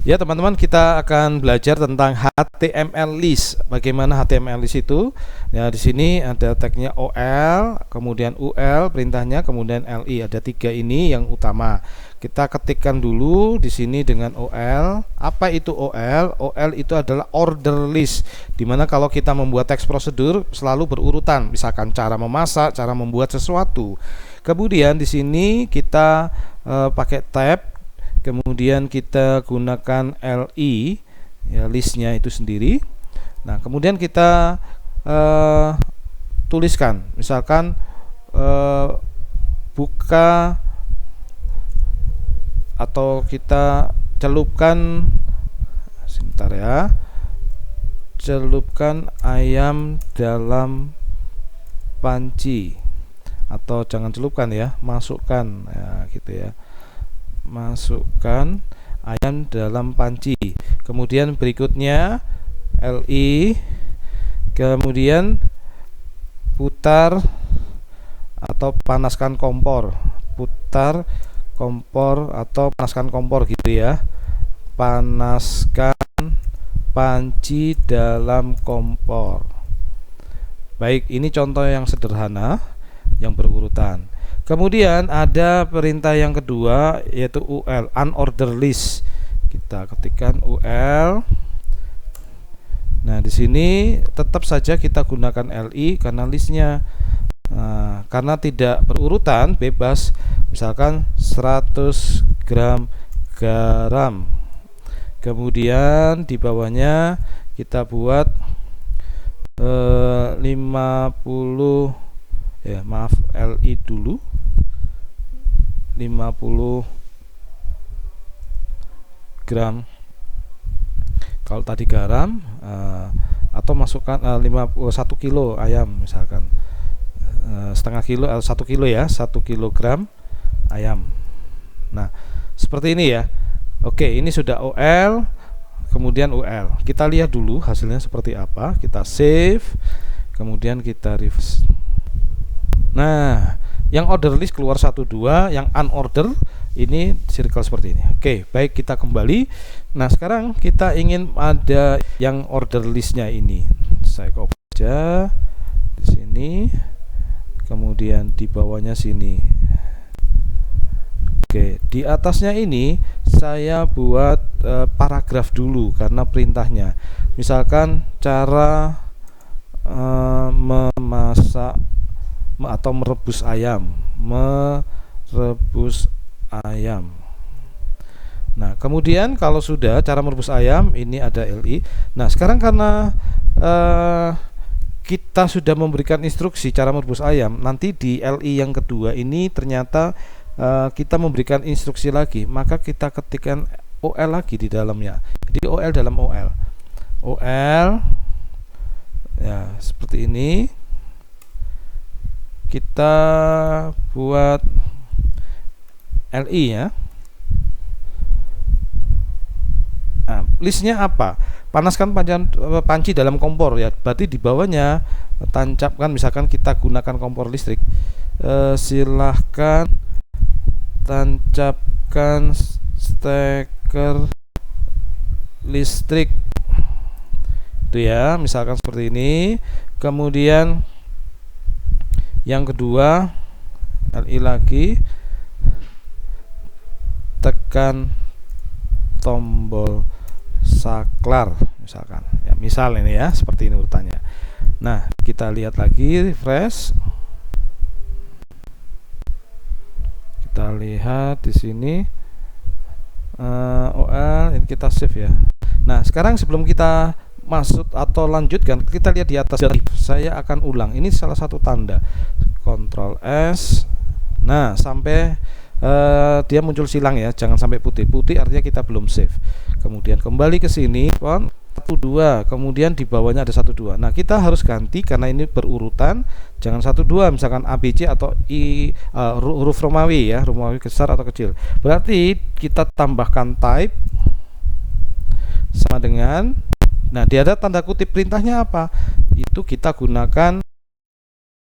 Ya teman-teman, kita akan belajar tentang HTML list. Bagaimana HTML list itu? Ya, di sini ada tagnya OL, kemudian UL perintahnya, kemudian LI. Ada tiga ini yang utama. Kita ketikkan dulu di sini dengan OL. Apa itu OL? OL itu adalah order list. Dimana kalau kita membuat teks prosedur selalu berurutan. Misalkan cara memasak, cara membuat sesuatu. Kemudian di sini kita pakai tab. Kemudian kita gunakan LI, ya, listnya itu sendiri. Nah, kemudian kita tuliskan, misalkan buka, atau kita celupkan, sebentar ya, celupkan ayam dalam panci, atau jangan celupkan ya, masukkan, ya, gitu ya, masukkan ayam dalam panci. Kemudian berikutnya LI, kemudian putar atau panaskan kompor, putar kompor atau panaskan kompor gitu ya, panaskan panci dalam kompor. Baik, ini contoh yang sederhana yang berurutan. Kemudian ada perintah yang kedua, yaitu UL, unordered list. Kita ketikkan UL. Nah, di sini tetap saja kita gunakan LI karena listnya, karena tidak berurutan, bebas. Misalkan 100 gram garam. Kemudian di bawahnya kita buat 50, ya maaf, LI dulu, 50 gram kalau tadi garam, atau masukkan 1 kilo ayam, misalkan setengah kilo, 1 kilo ya, 1 kilogram ayam. Nah, seperti ini ya. Oke, ini sudah OL, kemudian UL. Kita lihat dulu hasilnya seperti apa. Kita save, kemudian kita refresh. Nah, yang order list keluar 1, 2, yang unorder ini circle seperti ini. Oke, baik, kita kembali. Nah, sekarang kita ingin ada yang order listnya ini. Saya copy aja di sini, kemudian di bawahnya sini. Oke, di atasnya ini saya buat paragraf dulu karena perintahnya. Misalkan cara memasak atau merebus ayam, merebus ayam. Nah, kemudian kalau sudah cara merebus ayam, ini ada LI. Nah, sekarang karena kita sudah memberikan instruksi cara merebus ayam, nanti di LI yang kedua ini ternyata kita memberikan instruksi lagi, maka kita ketikkan OL lagi di dalamnya. Jadi OL dalam OL. OL, ya, seperti ini. Kita buat LI ya. Nah, listnya apa? Panaskan panci dalam kompor ya. Berarti di bawahnya tancapkan, misalkan kita gunakan kompor listrik, silahkan tancapkan steker listrik. Itu ya, misalkan seperti ini. Kemudian yang kedua, LI lagi, tekan tombol saklar, misalkan ya, misal ini ya, seperti ini urutannya. Nah, kita lihat lagi, refresh. Kita lihat di sini OL, ini kita save ya. Nah, sekarang sebelum kita masuk atau lanjutkan, kita lihat di atas. Saya akan ulang, ini salah satu tanda, Ctrl S. Nah, sampai dia muncul silang ya, jangan sampai putih. Putih artinya kita belum save. Kemudian kembali ke sini, 1, 2, kemudian di bawahnya ada 1, 2. Nah, kita harus ganti karena ini berurutan, jangan 1, 2, misalkan ABC atau huruf Romawi ya, Romawi besar atau kecil. Berarti kita tambahkan type sama dengan, nah, dia ada tanda kutip, perintahnya apa? Itu kita gunakan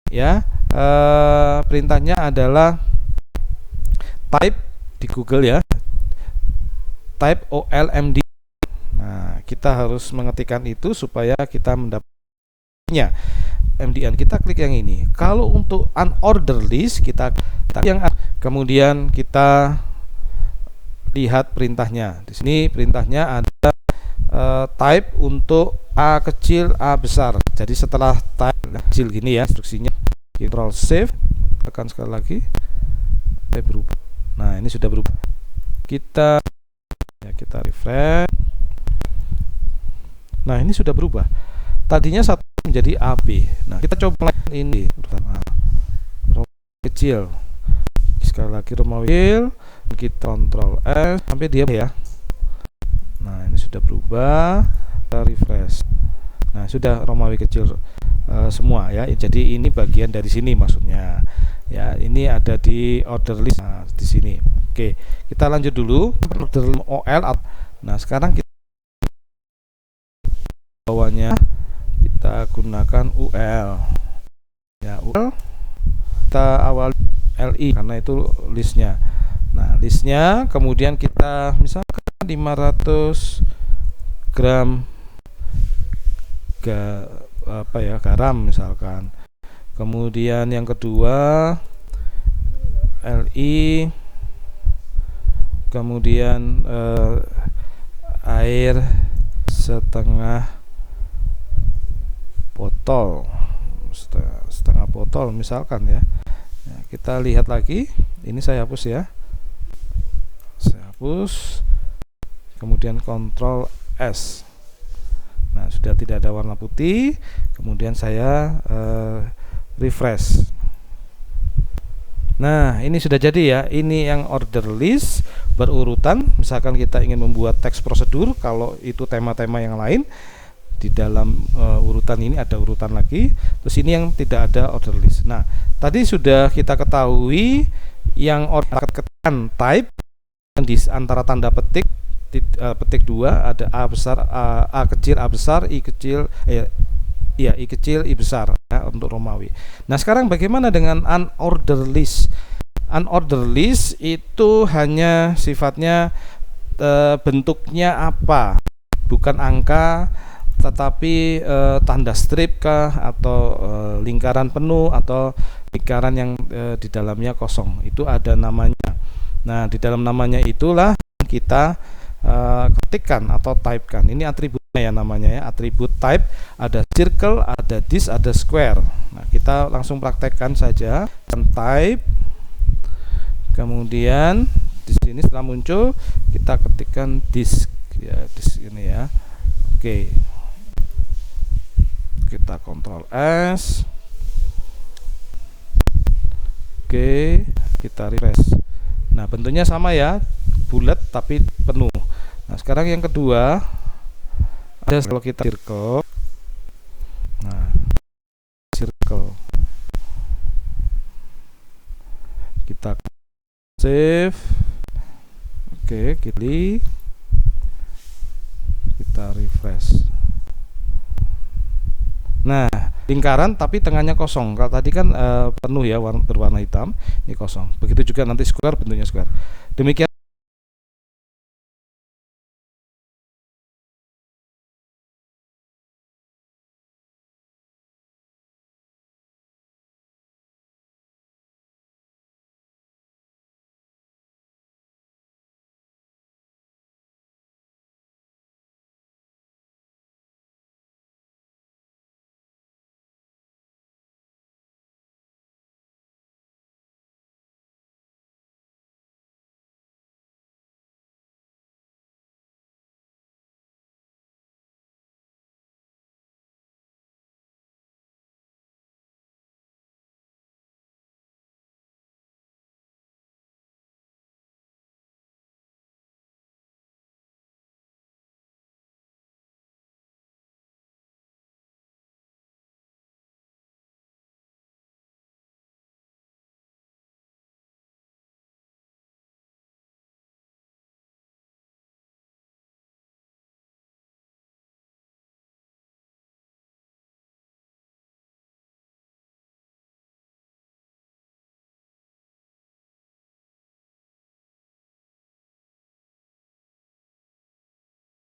ya, perintahnya adalah type di Google ya, type OLMD. Nah, kita harus mengetikkan itu supaya kita mendapatkannya. MDN kita klik yang ini. Kalau untuk unordered list kita yang kemudian kita lihat perintahnya. Di sini perintahnya ada type untuk A kecil A besar. Jadi setelah type kecil gini ya instruksinya, Ctrl save, tekan sekali lagi, berubah. Nah, ini sudah berubah. Kita refresh. Nah, ini sudah berubah. Tadinya satu menjadi AB. Nah, kita coba ini kecil. Sekali lagi Romawi kecil, kita Ctrl S sampai dia ya. Nah, ini sudah berubah. Kita refresh. Nah, sudah Romawi kecil semua ya. Jadi ini bagian dari sini maksudnya. Ya, ini ada di order list. Nah, di sini. Oke, kita lanjut dulu order OL. Nah, sekarang kita bawahnya kita gunakan UL. Ya, UL kita awal LI karena itu listnya. Nah, listnya kemudian kita misalkan 500 gram garam misalkan. Kemudian yang kedua LI, kemudian air setengah botol misalkan ya. Nah, kita lihat lagi, ini saya hapus ya, saya hapus, kemudian Ctrl S. Nah, sudah tidak ada warna putih, kemudian saya refresh. Nah, ini sudah jadi ya. Ini yang order list berurutan. Misalkan kita ingin membuat teks prosedur, kalau itu tema-tema yang lain, di dalam urutan ini ada urutan lagi. Terus ini yang tidak ada order list. Nah, tadi sudah kita ketahui yang order ketekan type di antara tanda petik petik 2 ada A besar, A kecil, A besar, I kecil, I kecil, I besar ya, untuk Romawi. Nah, sekarang bagaimana dengan unordered list? Unordered list itu hanya sifatnya bentuknya apa, bukan angka, tetapi tanda strip kah, atau lingkaran penuh, atau lingkaran yang di dalamnya kosong. Itu ada namanya. Nah, di dalam namanya itulah kita ketikkan atau typekan. Ini atributnya ya namanya ya, atribut type. Ada circle, ada disk, ada square. Nah, kita langsung praktekkan saja. Type, kemudian di sini setelah muncul kita ketikkan disk ya, disk ini ya. Oke, kita Ctrl S. Oke, kita refresh. Nah, bentuknya sama ya, bulat tapi penuh. Nah, sekarang yang kedua ada, kalau kita circle. Nah, circle kita save. Oke, kita refresh. Nah, lingkaran tapi tengahnya kosong. Kalau tadi kan penuh ya, berwarna hitam, ini kosong. Begitu juga nanti square, bentuknya square. Demikian